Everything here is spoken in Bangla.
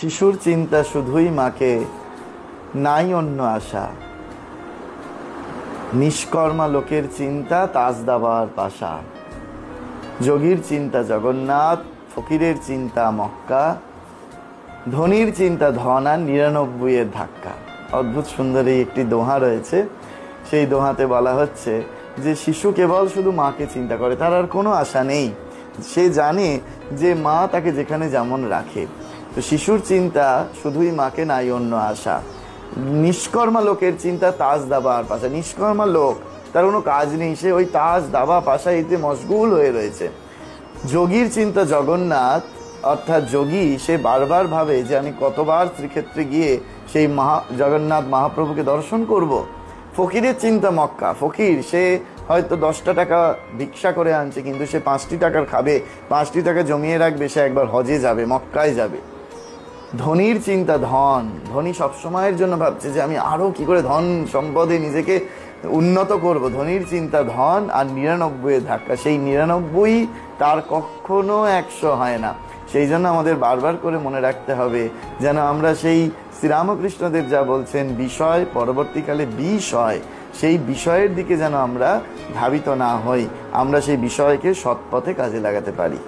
শিশুর চিন্তা শুধুই মাকে, নাই অন্য আশা। নিষ্কর্মা লোকের চিন্তা তাজ দাবার পাশা। যোগীর চিন্তা জগন্নাথ, ফকিরের চিন্তা মক্কা, ধনীর চিন্তা ধন আর ৯৯ ধাক্কা। অদ্ভুত সুন্দর এই একটি দোহা রয়েছে। সেই দোহাতে বলা হচ্ছে যে শিশু কেবল শুধু মাকে চিন্তা করে, তার আর কোনো আশা নেই। সে জানে যে মা তাকে যেখানে যেমন রাখে। তো শিশুর চিন্তা শুধুই মাকে, নাই অন্য আশা। নিষ্কর্মা লোকের চিন্তা তাজ দাবার পাশা। নিষ্কর্মা লোক, তার কোনো কাজ নেই, সে ওই তাজ দাবা পাশা এতে মশগুল হয়ে রয়েছে। যোগীর চিন্তা জগন্নাথ, অর্থাৎ যোগী সে বারবার ভাবে যে আমি কতবার শ্রীক্ষেত্রে গিয়ে সেই জগন্নাথ মহাপ্রভুকে দর্শন করব। ফকিরের চিন্তা মক্কা। ফকির সে হয়তো 10টা টাকা ভিক্ষা করে আনছে, কিন্তু সে 5টি টাকার খাবে, 5টি টাকা জমিয়ে রাখবে, সে একবার হজে যাবে, মক্কায় যাবে। ধনীর চিন্তা ধন। ধনী সবসময়ের জন্য ভাবছে যে আমি আরো কি করে ধন সম্পদে নিজেকে উন্নত করব। ধনীর চিন্তা ধন আর ৯৯ ধাক্কা। সেই ৯৯ তার কখনো 100 হয় না। সেই জন্য আমাদের বারবার করে মনে রাখতে হবে যেন আমরা সেই শ্রীরামকৃষ্ণদেব যা বলছেন বিষয় পরবর্তীকালে বিষ হয়, সেই বিষয়ের দিকে যেন আমরা ধাবিত না হই, আমরা সেই বিষয়কে সৎ পথে কাজে লাগাতে পারি।